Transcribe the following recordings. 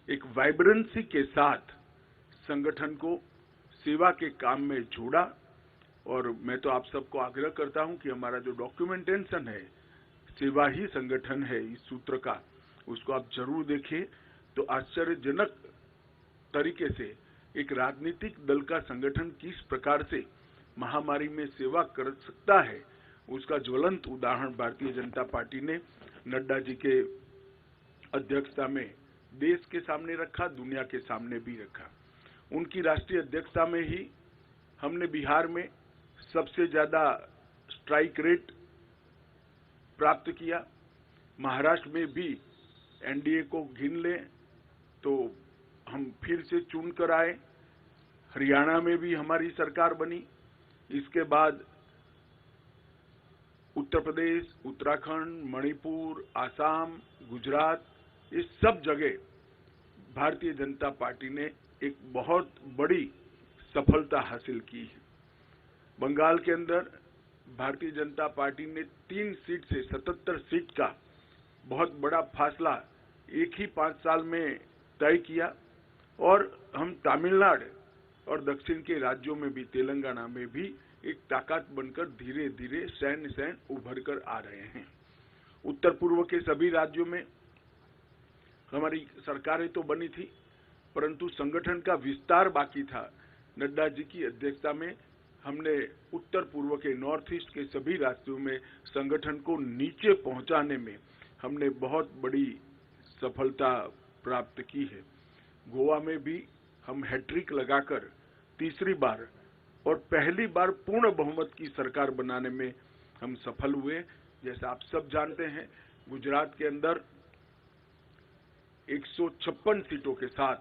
एक वाइब्रेंसी के साथ संगठन को सेवा के काम में जोड़ा। और मैं तो आप सबको आग्रह करता हूं कि हमारा जो डॉक्यूमेंटेशन है, सेवा ही संगठन है, इस सूत्र का, उसको आप जरूर देखें। तो आश्चर्यजनक तरीके से एक राजनीतिक दल का संगठन किस प्रकार से महामारी में सेवा कर सकता है, उसका ज्वलंत उदाहरण भारतीय जनता पार्टी ने नड्डा जी के अध्यक्षता में देश के सामने रखा, दुनिया के सामने भी रखा। उनकी राष्ट्रीय अध्यक्षता में ही हमने बिहार में सबसे ज्यादा स्ट्राइक रेट प्राप्त किया। महाराष्ट्र में भी एनडीए को गिन लें तो हम फिर से चुन कर आए। हरियाणा में भी हमारी सरकार बनी। इसके बाद उत्तर प्रदेश, उत्तराखंड, मणिपुर, आसाम, गुजरात, ये सब जगह भारतीय जनता पार्टी ने एक बहुत बड़ी सफलता हासिल की है। बंगाल के अंदर भारतीय जनता पार्टी ने 3 सीट से 77 सीट का बहुत बड़ा फासला एक ही 5 साल में तय किया। और हम तमिलनाडु और दक्षिण के राज्यों में भी, तेलंगाना में भी एक ताकत बनकर धीरे धीरे सैन्य उभर कर आ रहे हैं। उत्तर पूर्व के सभी राज्यों में हमारी सरकारें तो बनी थी, परंतु संगठन का विस्तार बाकी था। नड्डा जी की अध्यक्षता में हमने उत्तर पूर्व के, नॉर्थ ईस्ट के सभी राज्यों में संगठन को नीचे पहुंचाने में हमने बहुत बड़ी सफलता प्राप्त की है। गोवा में भी हम हैट्रिक लगाकर तीसरी बार और पहली बार पूर्ण बहुमत की सरकार बनाने में हम सफल हुए। जैसा आप सब जानते हैं, गुजरात के अंदर 156 सीटों के साथ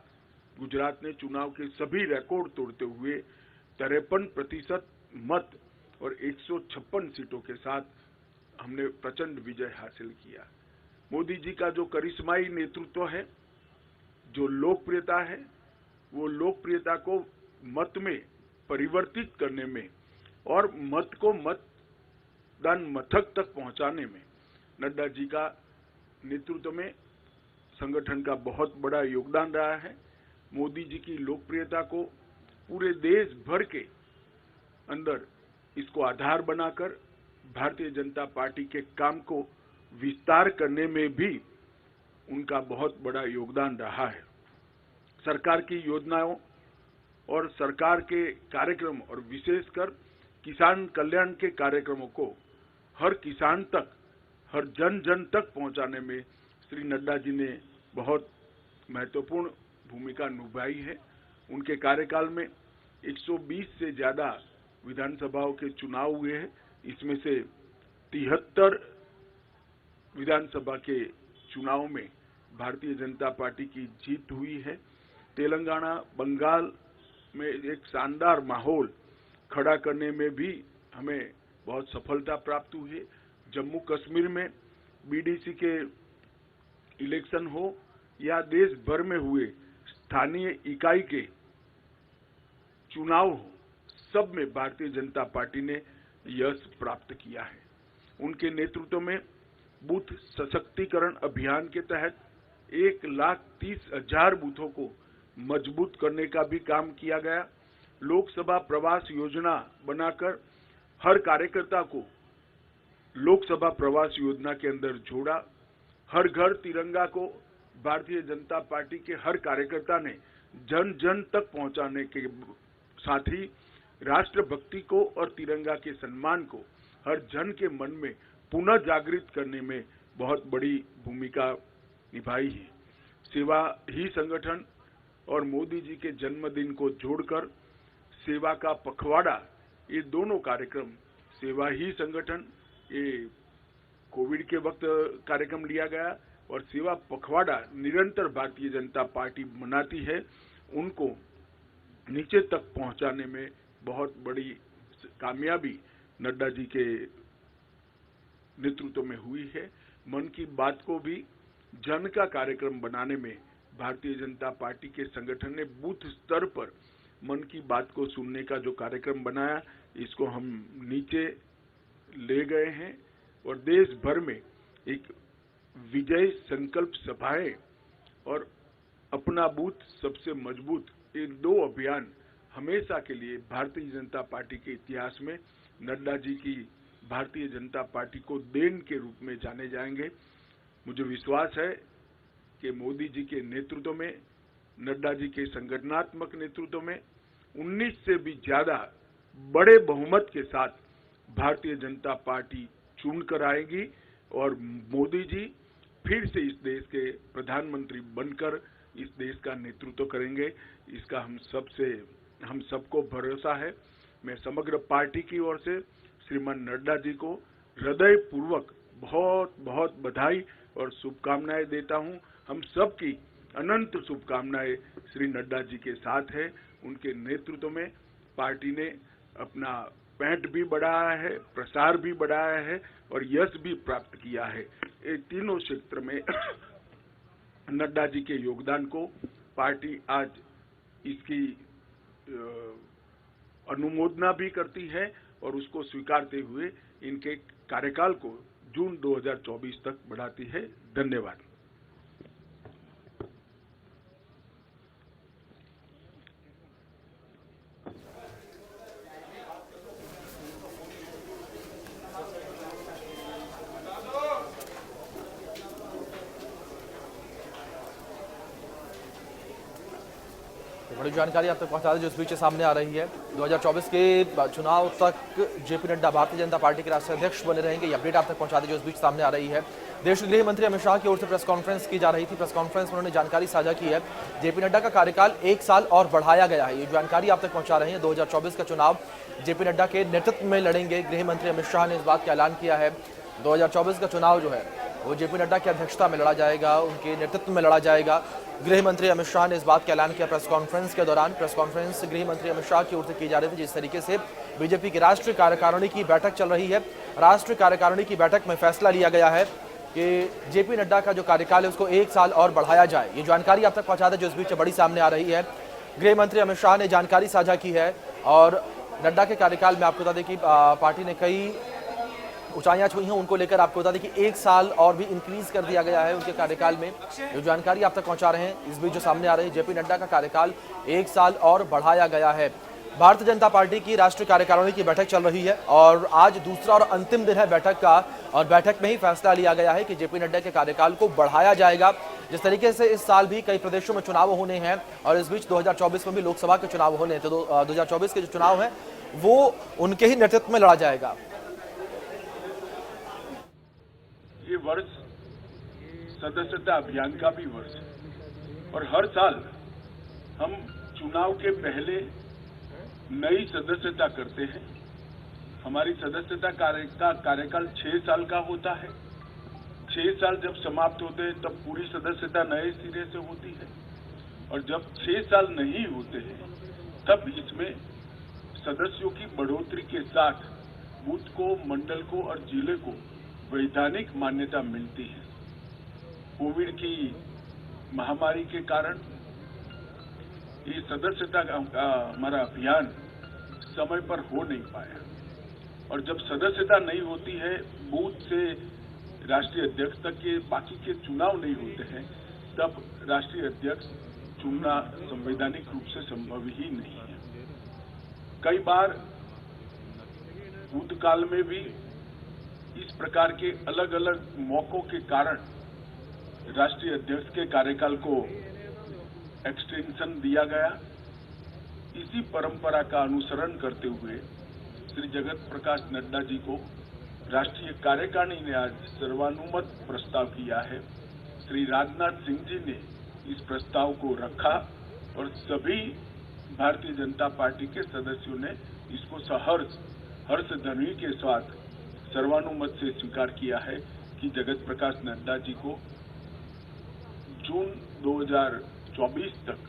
गुजरात ने चुनाव के सभी रिकॉर्ड तोड़ते हुए 53% मत और 156 सीटों के साथ हमने प्रचंड विजय हासिल किया। मोदी जी का जो करिश्माई नेतृत्व है, जो लोकप्रियता है, वो लोकप्रियता को मत में परिवर्तित करने में और मत को मतदान मथक तक पहुंचाने में नड्डा जी का नेतृत्व में संगठन का बहुत बड़ा योगदान रहा है। मोदी जी की लोकप्रियता को पूरे देश भर के अंदर इसको आधार बनाकर भारतीय जनता पार्टी के काम को विस्तार करने में भी उनका बहुत बड़ा योगदान रहा है। सरकार की योजनाओं और सरकार के कार्यक्रम और विशेषकर किसान कल्याण के कार्यक्रमों को हर किसान तक, हर जन जन तक पहुंचाने में श्री नड्डा जी ने बहुत महत्वपूर्ण भूमिका निभाई है। उनके कार्यकाल में 120 से ज्यादा विधानसभाओं के चुनाव हुए हैं। इसमें से 73 विधानसभा के चुनाव में भारतीय जनता पार्टी की जीत हुई है। तेलंगाना, बंगाल में एक शानदार माहौल खड़ा करने में भी हमें बहुत सफलता प्राप्त हुई है। जम्मू कश्मीर में बीडीसी के इलेक्शन हो या देश भर में हुए स्थानीय इकाई के चुनाव हो, सब में भारतीय जनता पार्टी ने यश प्राप्त किया है। उनके नेतृत्व में बूथ सशक्तिकरण अभियान के तहत 1,30,000 बूथों को मजबूत करने का भी काम किया गया। लोकसभा प्रवास योजना बनाकर हर कार्यकर्ता को लोकसभा प्रवास योजना के अंदर जोड़ा। हर घर तिरंगा को भारतीय जनता पार्टी के हर कार्यकर्ता ने जन जन तक पहुंचाने के साथ ही राष्ट्रभक्ति को और तिरंगा के सम्मान को हर जन के मन में पुनः जागृत करने में बहुत बड़ी भूमिका निभाई है। सेवा ही संगठन और मोदी जी के जन्मदिन को जोड़कर सेवा का पखवाड़ा, ये दोनों कार्यक्रम, सेवा ही संगठन, ये कोविड के वक्त कार्यक्रम लिया गया और सेवा पखवाड़ा निरंतर भारतीय जनता पार्टी मनाती है। उनको नीचे तक पहुंचाने में बहुत बड़ी कामयाबी नड्डा जी के नेतृत्व में हुई है। मन की बात को भी जन का कार्यक्रम बनाने में भारतीय जनता पार्टी के संगठन ने बूथ स्तर पर मन की बात को सुनने का जो कार्यक्रम बनाया, इसको हम नीचे ले गए हैं और देश भर में एक विजय संकल्प सभाएं और अपना कोरोना बूथ सबसे मजबूत, ये 2 अभियान हमेशा के लिए भारतीय जनता पार्टी के इतिहास में नड्डा जी की भारतीय जनता पार्टी को देन के रूप में जाने जाएंगे। मुझे विश्वास है कि मोदी जी के नेतृत्व में, नड्डा जी के संगठनात्मक नेतृत्व में 19 से भी ज्यादा बड़े बहुमत के साथ भारतीय जनता पार्टी चुन कर आएगी और मोदी जी फिर से इस देश के प्रधानमंत्री बनकर इस देश का नेतृत्व करेंगे। इसका हम सबको भरोसा है। मैं समग्र पार्टी की ओर से श्रीमान नड्डा जी को हृदय पूर्वक बहुत बहुत बधाई और शुभकामनाएं देता हूं। हम सबकी अनंत शुभकामनाएं श्री नड्डा जी के साथ है। उनके नेतृत्व में पार्टी ने अपना पैठ भी बढ़ाया है, प्रसार भी बढ़ाया है और यश भी प्राप्त किया है। ये तीनों क्षेत्र में नड्डा जी के योगदान को पार्टी आज इसकी अनुमोदना भी करती है और उसको स्वीकारते हुए इनके कार्यकाल को जून 2024 तक बढ़ाती है। धन्यवाद। बड़ी जानकारी आप तक पहुंचा दें जो इस बीच सामने आ रही है। 2024 के चुनाव तक जेपी नड्डा भारतीय जनता पार्टी के राष्ट्रीय अध्यक्ष बने रहेंगे। ये अपडेट आप तक पहुंचा दें जो इस बीच सामने आ रही है। देश के गृह मंत्री अमित शाह की ओर से प्रेस कॉन्फ्रेंस की जा रही थी। प्रेस कॉन्फ्रेंस में उन्होंने जानकारी साझा की है। जेपी नड्डा का कार्यकाल 1 साल और बढ़ाया गया है। ये जानकारी आप तक पहुंचा रहे हैं। 2024 का चुनाव जेपी नड्डा के नेतृत्व में लड़ेंगे। गृह मंत्री अमित शाह ने इस बात का ऐलान किया है। 2024 का चुनाव जो है वो जेपी नड्डा की अध्यक्षता में लड़ा जाएगा, उनके नेतृत्व में लड़ा जाएगा। गृह मंत्री अमित शाह ने इस बात का ऐलान किया प्रेस कॉन्फ्रेंस के दौरान। प्रेस कॉन्फ्रेंस गृह मंत्री अमित शाह की ओर से की जा रही थी। जिस तरीके से बीजेपी की राष्ट्रीय कार्यकारिणी की बैठक चल रही है, राष्ट्रीय कार्यकारिणी की बैठक में फैसला लिया गया है कि जेपी नड्डा का जो कार्यकाल है उसको 1 साल और बढ़ाया जाए। ये जानकारी आप तक पहुंचा दें जो इस बीच बड़ी सामने आ रही है। गृह मंत्री अमित शाह ने जानकारी साझा की है और नड्डा के कार्यकाल में आपको बता दें कि पार्टी ने कई ऊंचाइयां छुई हैं। उनको लेकर आपको बता दें कि 1 साल और भी इंक्रीज कर दिया गया है उनके कार्यकाल में। जो जानकारी आप तक पहुंचा रहे हैं इस बीच जो सामने आ रही है, जेपी नड्डा का कार्यकाल 1 साल और बढ़ाया गया है। भारतीय जनता पार्टी की राष्ट्रीय कार्यकारिणी की बैठक चल रही है और आज दूसरा और अंतिम दिन है बैठक का और बैठक में ही फैसला लिया गया है कि जेपी नड्डा के कार्यकाल को बढ़ाया जाएगा। जिस तरीके से इस साल भी कई प्रदेशों में चुनाव होने हैं और इस बीच 2024 में भी लोकसभा के चुनाव होने हैं, तो 2024 के जो चुनाव है वो उनके ही नेतृत्व में लड़ा जाएगा। ये वर्ष सदस्यता अभियान का भी वर्ष है और हर साल हम चुनाव के पहले नई सदस्यता करते हैं। हमारी सदस्यता का कार्यकाल 6 साल का होता है। 6 साल जब समाप्त होते हैं तब पूरी सदस्यता नए सिरे से होती है और जब 6 साल नहीं होते हैं तब इसमें सदस्यों की बढ़ोतरी के साथ बूथ को, मंडल को और जिले को वैधानिक मान्यता मिलती है। कोविड की महामारी के कारण ये सदस्यता का हमारा अभियान समय पर हो नहीं पाया और जब सदस्यता नहीं होती है, बूथ से राष्ट्रीय अध्यक्ष तक के बाकी के चुनाव नहीं होते हैं, तब राष्ट्रीय अध्यक्ष चुनना संवैधानिक रूप से संभव ही नहीं है। कई बार भूतकाल में भी इस प्रकार के अलग अलग मौकों के कारण राष्ट्रीय अध्यक्ष के कार्यकाल को एक्सटेंशन दिया गया। इसी परंपरा का अनुसरण करते हुए श्री जगत प्रकाश नड्डा जी को राष्ट्रीय कार्यकारिणी ने आज सर्वानुमत प्रस्ताव किया है। श्री राजनाथ सिंह जी ने इस प्रस्ताव को रखा और सभी भारतीय जनता पार्टी के सदस्यों ने इसको हर्ष ध्वनि के साथ सर्वानुमत से स्वीकार किया है कि जगत प्रकाश नड्डा जी को जून 2024 तक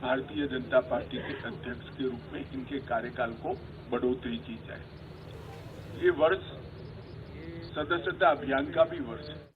भारतीय जनता पार्टी के अध्यक्ष के रूप में इनके कार्यकाल को बढ़ोतरी की जाए। ये वर्ष सदस्यता अभियान का भी वर्ष है।